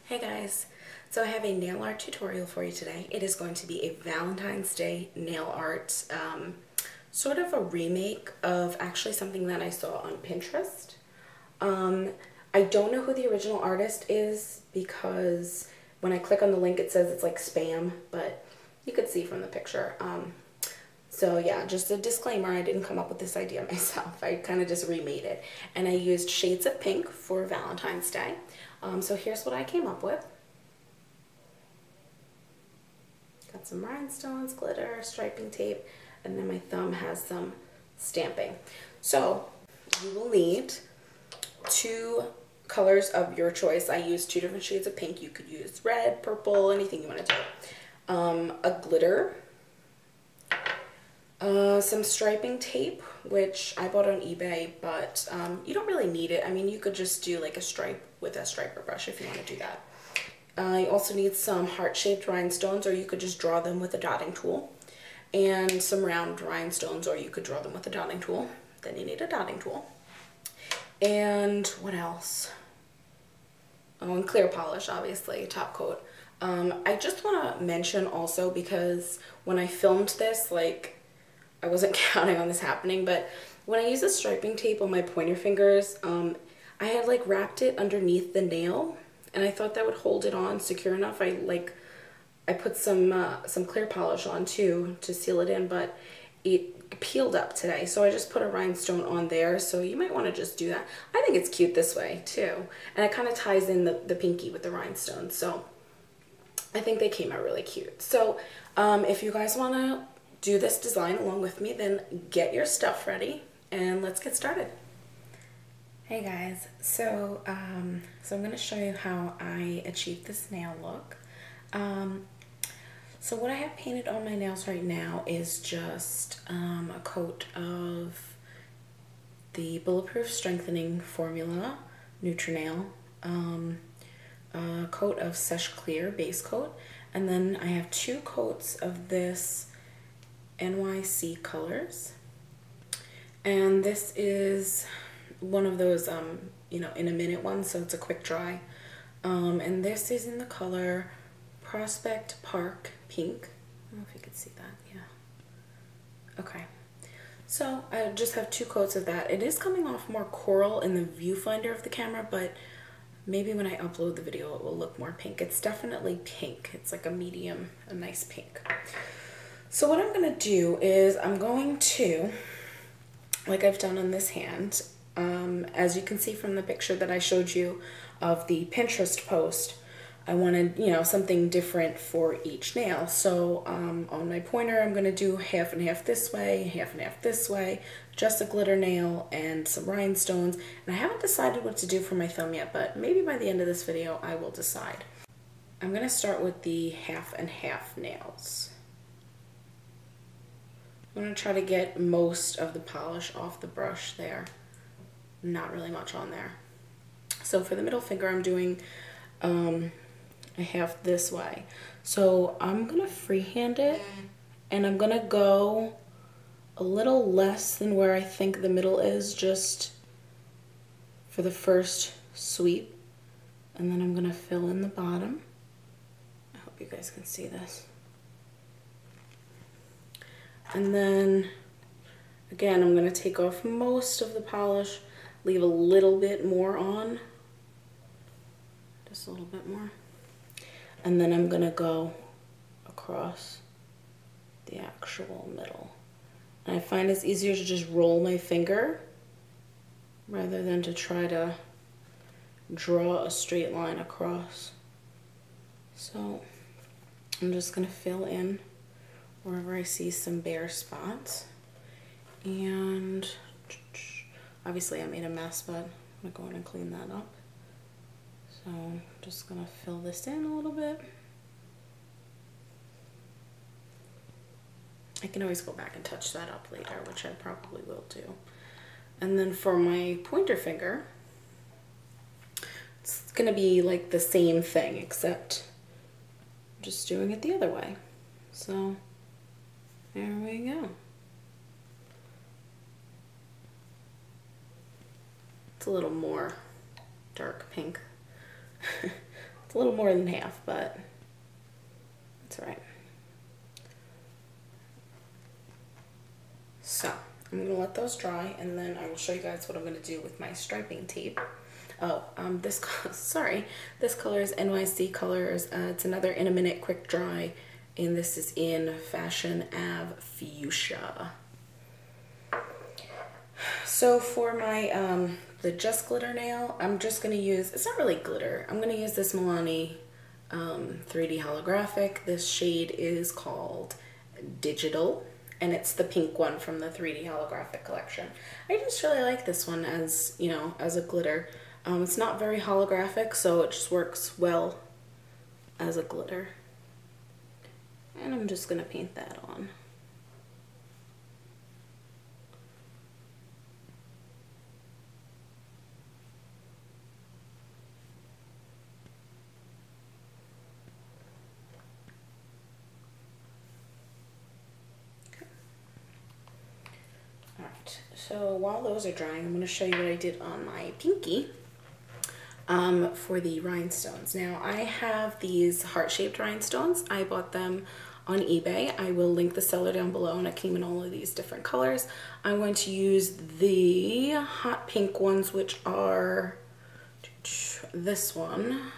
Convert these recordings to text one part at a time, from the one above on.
Hey guys, so I have a nail art tutorial for you today. It is going to be a Valentine's Day nail art, sort of a remake of actually something that I saw on Pinterest. I don't know who the original artist is because when I click on the link it says it's like spam, but you could see from the picture. So yeah, just a disclaimer, I didn't come up with this idea myself. I kind of just remade it. And I used shades of pink for Valentine's Day. So here's what I came up with. Got some rhinestones, glitter, striping tape, and then my thumb has some stamping. So you will need two colors of your choice. I used two different shades of pink. You could use red, purple, anything you want to do. A glitter. Some striping tape, which I bought on eBay, but you don't really need it. I mean, you could just do like a stripe with a striper brush if you want to do that. You also need some heart-shaped rhinestones, or you could just draw them with a dotting tool. And some round rhinestones, or you could draw them with a dotting tool. Then you need a dotting tool. And what else? Oh, and clear polish, obviously, top coat. I just want to mention also, because when I filmed this, like, I wasn't counting on this happening, but when I use the striping tape on my pointer fingers, I had like wrapped it underneath the nail, and I thought that would hold it on secure enough. I put some clear polish on too to seal it in, but it peeled up today, so I just put a rhinestone on there. So you might want to just do that. I think it's cute this way too, and it kind of ties in the pinky with the rhinestones, so I think they came out really cute. So if you guys want to do this design along with me, then get your stuff ready and let's get started. Hey guys, so I'm going to show you how I achieved this nail look. So what I have painted on my nails right now is just a coat of the Bulletproof Strengthening Formula Nutrinail, a coat of Seche Clear base coat, and then I have two coats of this NYC Colors, and this is one of those you know, in a minute ones, so it's a quick dry, and this is in the color Prospect Park Pink. I don't know if you can see that. Yeah, okay, so I just have two coats of that. It is coming off more coral in the viewfinder of the camera, but maybe when I upload the video it will look more pink. It's definitely pink. It's like a medium, a nice pink. So what I'm going to do is I'm going to, like I've done on this hand, as you can see from the picture that I showed you of the Pinterest post, I wanted, you know, something different for each nail. So on my pointer I'm going to do half and half this way, half and half this way, just a glitter nail and some rhinestones. And I haven't decided what to do for my thumb yet, but maybe by the end of this video I will decide. I'm going to start with the half and half nails. I'm going to try to get most of the polish off the brush there. Not really much on there. So for the middle finger I'm doing a half this way. So I'm going to freehand it, and I'm going to go a little less than where I think the middle is, just for the first sweep. And then I'm going to fill in the bottom. I hope you guys can see this. And then, again, I'm going to take off most of the polish, leave a little bit more on, just a little bit more. And then I'm going to go across the actual middle. And I find it's easier to just roll my finger rather than to try to draw a straight line across. So I'm just going to fill in wherever I see some bare spots. And obviously I made a mess, but I'm gonna go in and clean that up. So I'm just gonna fill this in a little bit. I can always go back and touch that up later, which I probably will do. And then for my pointer finger, it's gonna be like the same thing, except I'm just doing it the other way. So there we go. It's a little more dark pink It's a little more than half, but it's all right. So I'm gonna let those dry, and then I will show you guys what I'm gonna do with my striping tape. Oh, this color is NYC Colors. It's another In-a-Minute quick dry, and this is in Fashion Ave Fuschia. So for my the Just Glitter nail, I'm just gonna use, it's not really glitter, I'm gonna use this Milani 3D Holographic. This shade is called Digital, and it's the pink one from the 3D Holographic collection. I just really like this one as, you know, as a glitter. It's not very holographic, so it just works well as a glitter. And I'm just gonna paint that on. Alright, so while those are drying, I'm gonna show you what I did on my pinky. For the rhinestones. Now I have these heart-shaped rhinestones. I bought them on eBay. I will link the seller down below, and it came in all of these different colors. I'm going to use the hot pink ones, which are this one.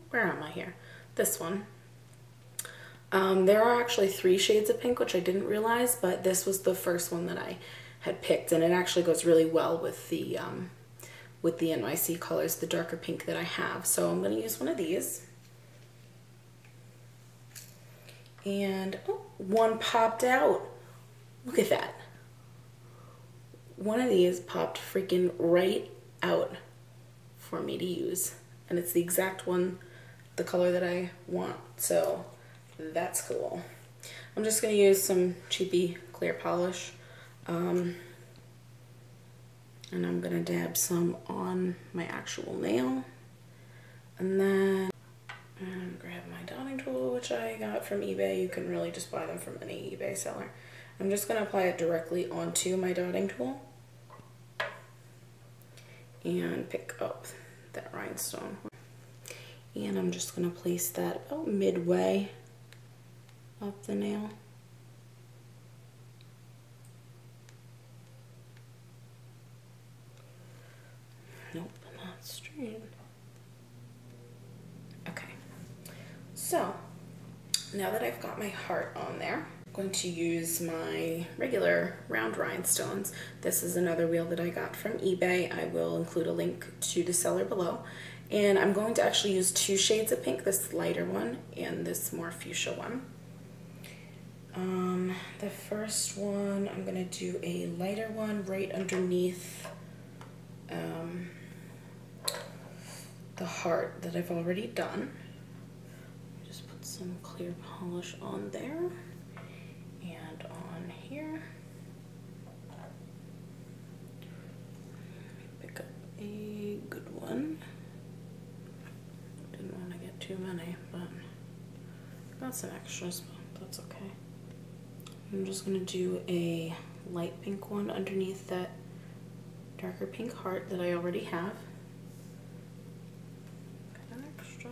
Where am I here? This one. There are actually 3 shades of pink, which I didn't realize, but this was the first one that I had picked, and it actually goes really well with the NYC Colors, the darker pink that I have. So I'm going to use one of these. And oh, one popped out. Look at that. One of these popped freaking right out for me to use. And it's the exact one, the color that I want. So that's cool. I'm just going to use some cheapy clear polish. And I'm gonna dab some on my actual nail. And then grab my dotting tool, which I got from eBay. You can really just buy them from any eBay seller. I'm just gonna apply it directly onto my dotting tool and pick up that rhinestone. And I'm just gonna place that about midway up the nail. Nope, not straight. Okay, so now that I've got my heart on there, I'm going to use my regular round rhinestones. This is another wheel that I got from eBay. I will include a link to the seller below. And I'm going to actually use 2 shades of pink, this lighter one and this more fuchsia one. The first one, I'm gonna do a lighter one right underneath the heart that I've already done. Just put some clear polish on there and on here. Pick up a good one. Didn't want to get too many, but I got some extras, but that's okay. I'm just gonna do a light pink one underneath that darker pink heart that I already have. Got an extra.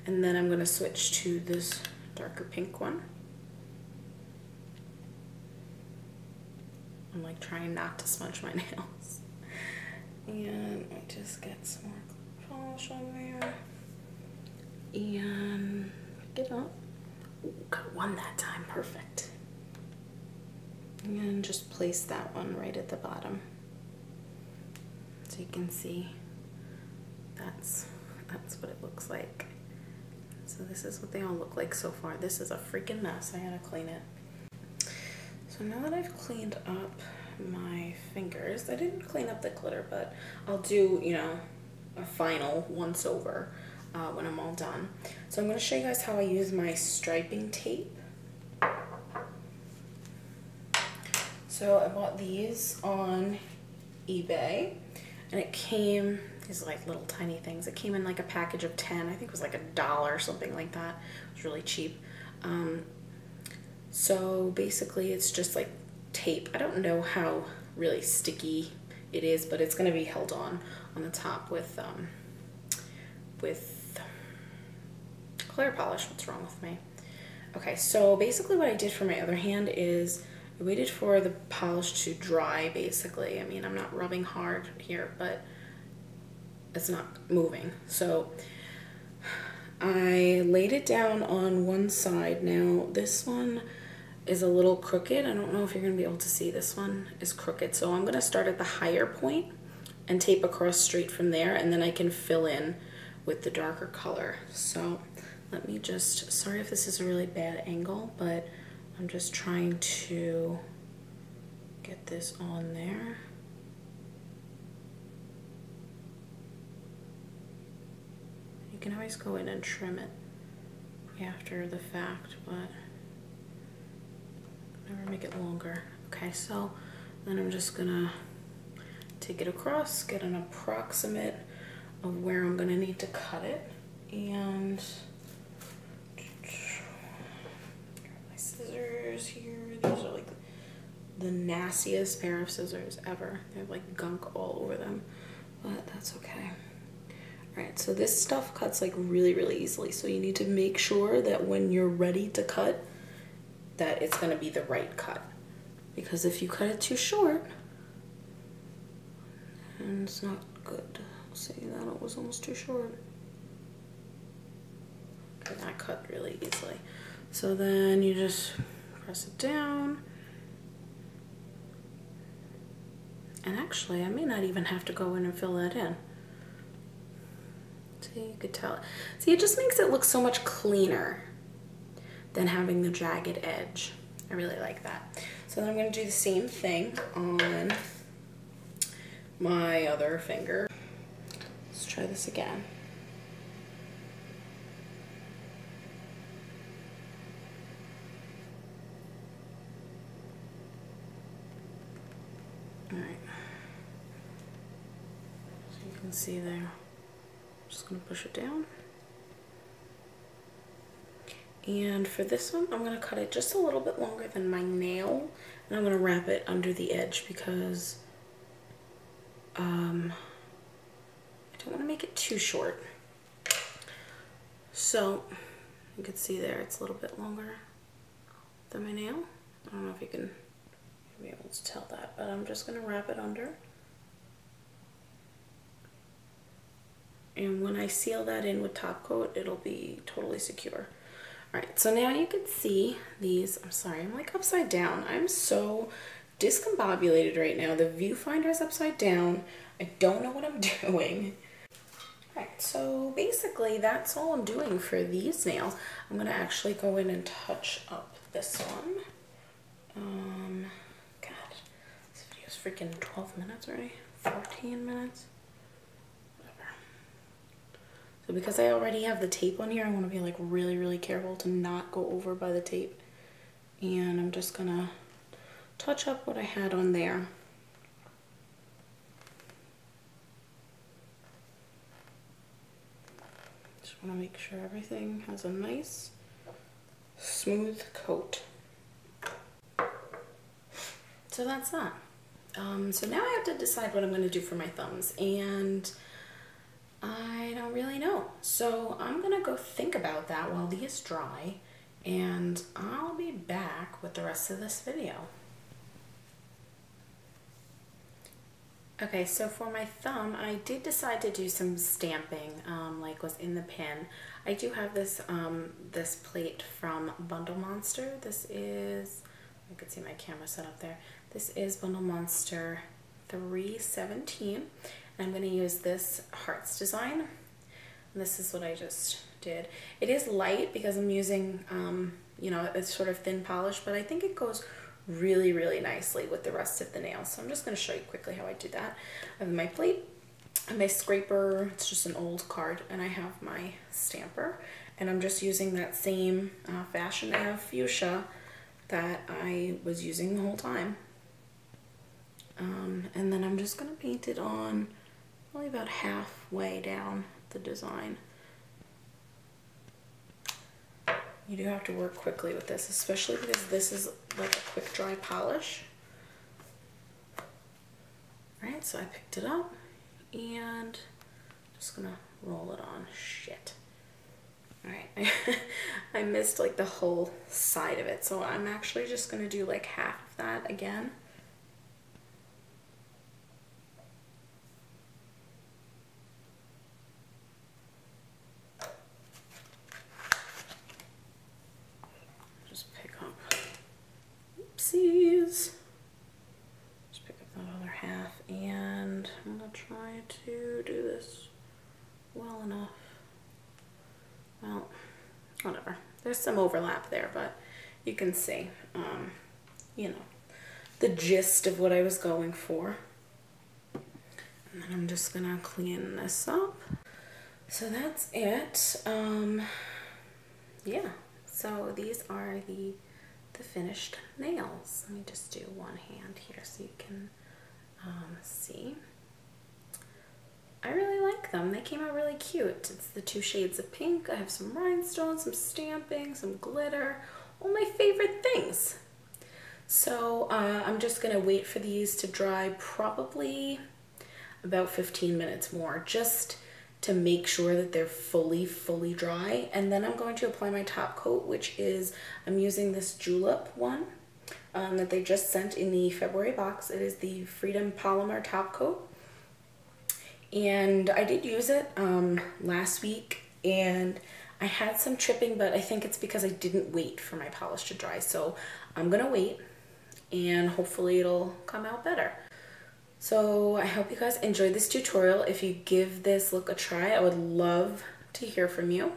And then I'm gonna switch to this darker pink one. I'm like trying not to smudge my nails. And I just get some more polish on there. And pick it up. Ooh, got one that time, perfect. And just place that one right at the bottom. So you can see that's what it looks like. So this is what they all look like so far. This is a freaking mess. I gotta clean it. So now that I've cleaned up my fingers, I didn't clean up the glitter, but I'll do, you know, a final once over when I'm all done. So I'm going to show you guys how I use my striping tape. So I bought these on eBay, and it came, these like little tiny things, it came in like a package of 10. I think it was like $1 or something like that. It was really cheap. So basically it's just like tape. I don't know how really sticky it is, but it's going to be held on the top with clear polish. What's wrong with me? Okay, so basically what I did for my other hand is I waited for the polish to dry, basically. I mean, I'm not rubbing hard here, but it's not moving. So I laid it down on one side. Now, this one is a little crooked. I don't know if you're gonna be able to see. This one is crooked. So I'm gonna start at the higher point and tape across straight from there, and then I can fill in with the darker color. So let me just, sorry if this is a really bad angle, but I'm just trying to get this on there. You can always go in and trim it after the fact, but never make it longer. Okay, so then I'm just gonna take it across, get an approximate of where I'm gonna need to cut it, and my scissors here. These are like the nastiest pair of scissors ever. They have like gunk all over them, but that's okay. All right, so this stuff cuts like really, really easily. So you need to make sure that when you're ready to cut, that it's gonna be the right cut. Because if you cut it too short, and it's not good. See that it was almost too short. Okay, that cut really easily. So then you just press it down. And actually, I may not even have to go in and fill that in. See, you could tell. See, it just makes it look so much cleaner than having the jagged edge. I really like that. So then I'm going to do the same thing on my other finger. Let's try this again. All right. So you can see there. I'm just going to push it down. And for this one, I'm going to cut it just a little bit longer than my nail. And I'm going to wrap it under the edge because I don't want to make it too short. So you can see there it's a little bit longer than my nail. I don't know if you can be able to tell that, but I'm just going to wrap it under. And when I seal that in with top coat, it'll be totally secure. All right, so now you can see these. I'm sorry, I'm like upside down. I'm so discombobulated right now. The viewfinder's upside down. I don't know what I'm doing. All right, so basically that's all I'm doing for these nails. I'm gonna actually go in and touch up this one. God, this video's freaking 12 minutes already, 14 minutes. So because I already have the tape on here, I want to be like really, really careful to not go over by the tape. And I'm just gonna touch up what I had on there. Just want to make sure everything has a nice, smooth coat. So that's that. So now I have to decide what I'm going to do for my thumbs, and I don't really know. So I'm gonna go think about that while these dry, and I'll be back with the rest of this video. Okay, so for my thumb, I did decide to do some stamping, like was in the pin. I do have this this plate from Bundle Monster. This is, I could see my camera set up there. This is Bundle Monster 317. I'm going to use this hearts design. And this is what I just did. It is light because I'm using, you know, it's sort of thin polish, but I think it goes really, really nicely with the rest of the nails. So I'm just going to show you quickly how I do that. I have my plate, and my scraper, it's just an old card, and I have my stamper. And I'm just using that same Fashion Ave fuchsia that I was using the whole time. And then I'm just going to paint it on probably about halfway down the design. You do have to work quickly with this, especially because this is like a quick dry polish. Alright, so I picked it up and just gonna roll it on. Shit. Alright, I missed like the whole side of it. So I'm actually just gonna do like half of that again. Just pick up, oopsies. Just pick up that other half, and I'm gonna try to do this well enough. Well, whatever. There's some overlap there, but you can see, you know, the gist of what I was going for. And then I'm just gonna clean this up. So that's it. Yeah. So these are the finished nails. Let me just do one hand here so you can see. I really like them. They came out really cute. It's the 2 shades of pink. I have some rhinestones, some stamping, some glitter, all my favorite things. So I'm just gonna wait for these to dry, probably about 15 minutes more, just to make sure that they're fully dry. And then I'm going to apply my top coat, which is, I'm using this Julep one that they just sent in the February box. It is the Freedom Polymer top coat. And I did use it last week, and I had some chipping, but I think it's because I didn't wait for my polish to dry. So I'm gonna wait, and hopefully it'll come out better. So I hope you guys enjoyed this tutorial. If you give this look a try, I would love to hear from you.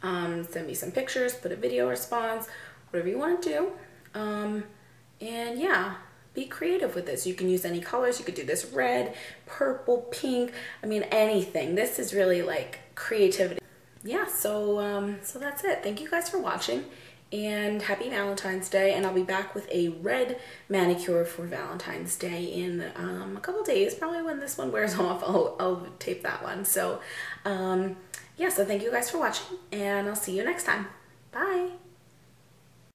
Send me some pictures, put a video response, whatever you want to do. And yeah, be creative with this. You can use any colors. You could do this red, purple, pink. I mean, anything. This is really like creativity. Yeah, so that's it. Thank you guys for watching, and happy Valentine's Day. And I'll be back with a red manicure for Valentine's Day in a couple days. Probably when this one wears off, I'll tape that one. So yeah, so thank you guys for watching, and I'll see you next time. Bye.